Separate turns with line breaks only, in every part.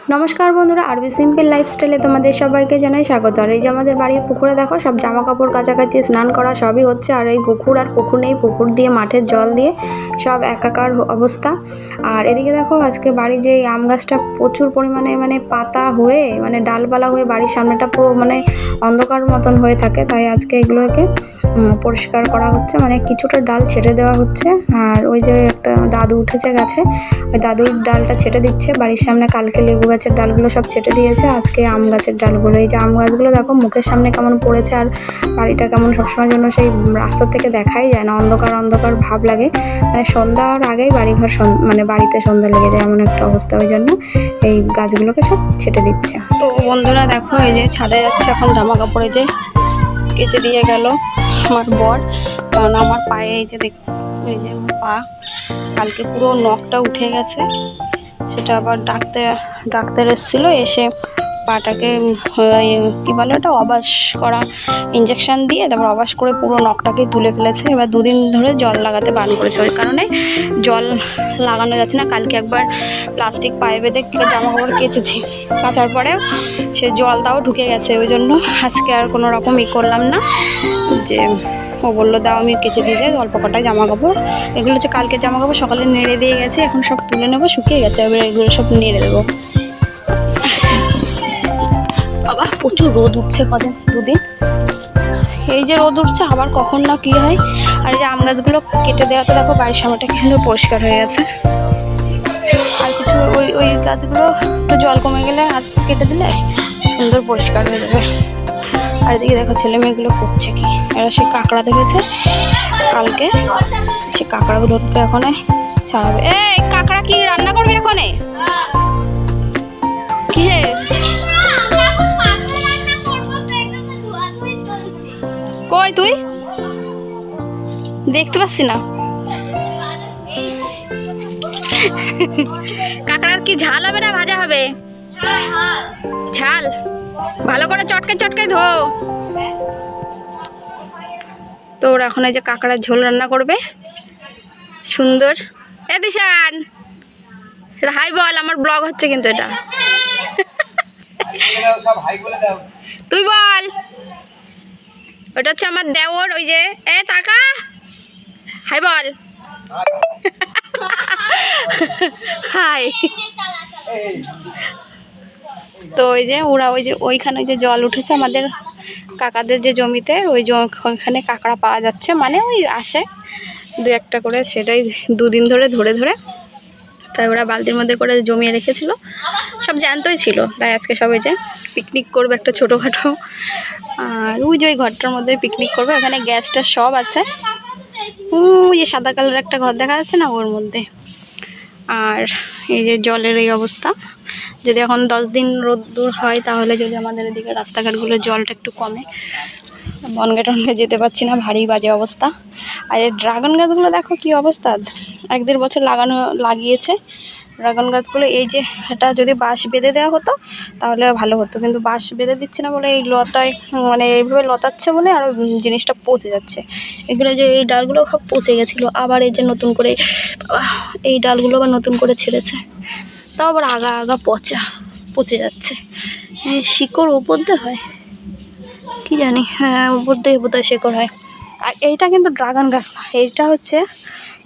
नमस्कार बंधुरा RB simple लाइफस्टाइले तुम्हारे सबाइके जानाई स्वागत। और हमारे बाड़ीर पुकुरे देखो सब जामा कापड़ काछाकाछि स्नान करा सबई होच्छे। और पुकुर और पुकुर नेই पुकुर दिए माठेर जल दिए सब एकाकार अवस्था। और एदिके देखो आज के बाड़ी जे आम गाछटा प्रचुर परिमाणे माने पाता हुए माने डालपाला हुए बाड़ीर सामनेटा पुरो माने अंधकार मतन हुए थाके। ताई आजके एगुलोके परिष्कार करा होच्छे माने किछुटा डाल छेटे देওয়া হচ্ছে। আর ওই যে একটা দাদু উঠেছে গাছে, ওই দাদুর ডালটা ছেটে দিচ্ছে। বাড়ির সামনে কালকে লেবু গাছের ডালগুলো সব ছেটে দিয়েছে, আজকে আম গাছের ডালগুলো। এই যে আম গাছগুলো দেখো মুখের সামনে কেমন পড়েছে, আর বাড়িটা কেমন সবসময় জন্য সেই রাস্তা থেকে দেখাই যায় না, অন্ধকার অন্ধকার ভাব লাগে। মানে সন্ধ্যার আগেই বাড়িঘর মানে বাড়িতে সন্ধ্যা লেগে যায় এমন একটা অবস্থা। ওই জন্য এই গাছগুলোকে সব ছেটে দিচ্ছে। তো বন্ধুরা দেখো এই যে ছাদে যাচ্ছে এখন জামা কাপড়ে যে কেচে দিয়ে গেল আমার বর। কারণ আমার পায়ে এই যে এই যে পা কালকে পুরো নখটা উঠে গেছে, সেটা আবার ডাক্তার এসেছিল, এসে পাটাকে কি বলে ওটা অবাস করা ইঞ্জেকশন দিয়ে তারপর অবাস করে পুরো নখটাকে তুলে ফেলেছে। এবার দুদিন ধরে জল লাগাতে বারণ করেছে, ওই কারণে জল লাগানো যাচ্ছে না। কালকে একবার প্লাস্টিক পায়ে বেঁধে জামা কাপড় কেচেছি, কাচার পরেও সে জলটাও ঢুকে গেছে। ওই জন্য আজকে আর কোনো রকম করলাম না, যে ও বললো দাও আমি কেচে দিয়ে যাই অল্প কটায় জামা কাপড়। এগুলো হচ্ছে কালকে জামা কাপড় সকালে নেড়ে দিয়ে গেছে, এখন সব তুলে নেবো, শুকিয়ে গেছে, এবার এগুলো সব নেড়ে দেবো। বাবা প্রচুর রোদ উঠছে দুদিন, এই যে রোদ উঠছে আবার কখন না কি হয়। আর এই যে আম গাছগুলো কেটে দেওয়াতে দেখো বাড়ির সামনেটা কি সুন্দর পরিষ্কার হয়ে গেছে। আর কিছু ওই গাছগুলো একটু জল কমে গেলে আর কেটে দিলে সুন্দর পরিষ্কার হয়ে যাবে। আর এদিকে দেখো ছেলে মেয়েগুলো করছে কি, এরা সে কাঁকড়া দেখেছে কালকে, সে কাঁকড়াগুলোকে এখন ছাড়াবে। এই কাঁকড়া কি রান্না করবে এখানে? কিসে কই তুই দেখতে পাচ্ছি না? কাঁকড়ার কি ঝাল হবে না ভাজা হবে? ঝাল ভালো করে চটকে চটকে ধো। তো ওরা এখন এই যে কাঁকড়ার ঝোল রান্না করবে সুন্দর। এ দিশান হাই বল, আমার ব্লগ হচ্ছে কিন্তু এটা। তুই বল, ওটা হচ্ছে আমার দেওর, ওই যে এ টাকা হাই বল। হাই। তো ওই যে ওরা ওই যে ওইখানে যে জল উঠেছে আমাদের কাকাদের যে জমিতে, ওইখানে কাঁকড়া পাওয়া যাচ্ছে, মানে ওই আসে দু একটা করে, সেটাই দুদিন ধরে ধরে ধরে তাই ওরা বালতির মধ্যে করে জমিয়ে রেখেছিল, সব জ্যান্তই ছিল। তাই আজকে সবাই যে পিকনিক করবে একটা ছোটোখাটো, আর ওই যে ওই ঘরটার মধ্যে পিকনিক করবে, ওখানে গ্যাসটা সব আছে, ওই যে সাদা কালার একটা ঘর দেখা যাচ্ছে না ওর মধ্যে। আর এই যে জলের এই অবস্থা, যদি এখন 10 দিন রোদ্দুর হয় তাহলে যদি আমাদের এদিকে রাস্তাঘাটগুলো জলটা একটু কমে। বনগে টনগে যেতে পারছি না, ভারী বাজে অবস্থা। আর এই ড্রাগন গাছগুলো দেখো কি অবস্থা, 1-1.5 বছর লাগিয়েছে ড্রাগন গাছগুলো। এই যে এটা যদি বাঁশ বেঁধে দেওয়া হতো তাহলে ভালো হতো, কিন্তু বাঁশ বেঁধে দিচ্ছে না বলে এই লতায় মানে এইভাবে লতাচ্ছে বলে আরও জিনিসটা পচে যাচ্ছে। এগুলো যে এই ডালগুলো সব পচে গেছিলো, আবার এই যে নতুন করে এই ডালগুলো আবার নতুন করে ছেড়েছে, তাও আবার আগা পচে যাচ্ছে। শিকড় উপর দিয়ে হয় কি জানি, হ্যাঁ উপর দিয়ে বোধহয় শিকড় হয়। আর এইটা কিন্তু ড্রাগন গাছ না, এইটা হচ্ছে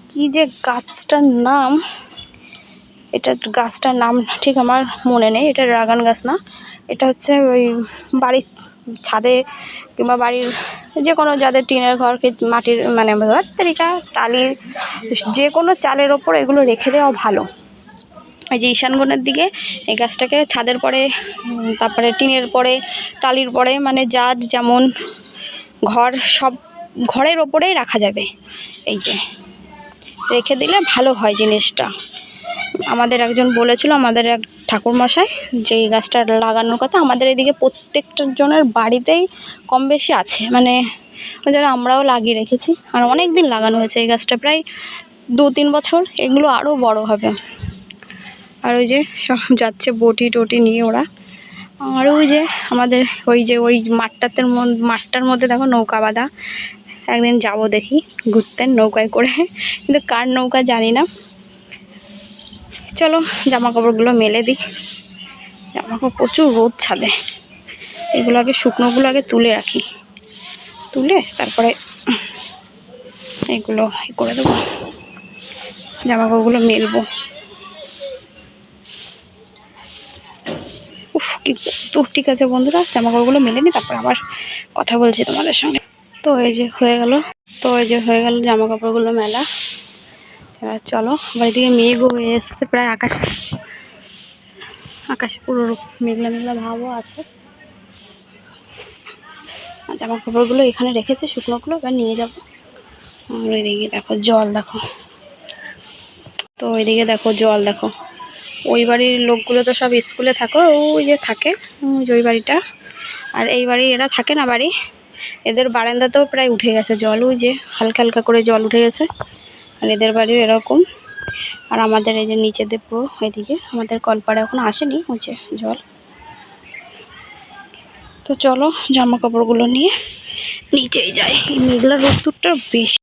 কি যে গাছটার নাম, এটা গাছটার নাম ঠিক আমার মনে নেই। এটা ড্রাগন গাছ না, এটা হচ্ছে ওই বাড়ির ছাদে কিংবা বাড়ির যে কোনো যাদের টিনের ঘর মাটির মানে তরিকা টালির যে কোনো চালের ওপর এগুলো রেখে দেওয়া ভালো। এই যে ঈশানগণের দিকে এই গাছটাকে ছাদের পরে, তারপরে টিনের পরে, টালির পরে, মানে যার যেমন ঘর সব ঘরের ওপরেই রাখা যাবে। এই যে রেখে দিলে ভালো হয় জিনিসটা। আমাদের একজন বলেছিল, আমাদের এক ঠাকুরমশাই, যে এই গাছটা লাগানোর কথা। আমাদের এদিকে প্রত্যেকটা জনের বাড়িতেই কম বেশি আছে, মানে ওই জন্য আমরাও লাগিয়ে রেখেছি। আর অনেক দিন লাগানো হয়েছে এই গাছটা, প্রায় 2-3 বছর, এগুলো আরও বড় হবে। আর ওই যে সব যাচ্ছে বটি টটি নিয়ে ওরা। আর ওই যে আমাদের ওই মাঠটার মধ্যে দেখো নৌকা বাঁধা, একদিন যাব দেখি ঘুরতে নৌকায় করে, কিন্তু কার নৌকা জানি না। চলো জামা কাপড়গুলো মেলে দিই। জামা কাপড় প্রচুর রোদ ছাদে। এগুলো আগে শুকনোগুলো আগে তুলে রাখি, তুলে তারপরে এগুলো করে দেবো, জামা কাপড়গুলো মেলবো। উফ কি তো, ঠিক আছে বন্ধুরা, জামা কাপড়গুলো মেলে নি, তারপর আবার কথা বলছি তোমাদের সঙ্গে। তো এই যে হয়ে গেল, জামা কাপড়গুলো মেলা। এবার চলো, আবার এদিকে মেঘও হয়ে এসছে প্রায়, আকাশে পুরো মেঘলা মেঘলা ভাবও আছে। জামা কাপড়গুলো এখানে রেখেছে শুকনোগুলো, এবার নিয়ে যাবো। আর ওইদিকে দেখো জল, দেখো তো ওইদিকে দেখো জল, দেখো ওই বাড়ির লোকগুলো তো সব স্কুলে থাকো, ওই যে থাকে ওই বাড়িটা। আর এই বাড়ি এরা থাকে না বাড়ি, এদের বারান্দাতেও প্রায় উঠে গেছে জল, ওই যে হালকা হালকা করে জল উঠে গেছে। আর এদের বাড়িও এরকম। আর আমাদের এই যে নিচে দিয়ে পুরো এদিকে আমাদের কলপাড়ে এখন আসেনি, হচ্ছে জল। তো চলো জামা কাপড়গুলো নিয়ে নিচেই যাই, মেঘলা রোদ্দুরটা বেশি।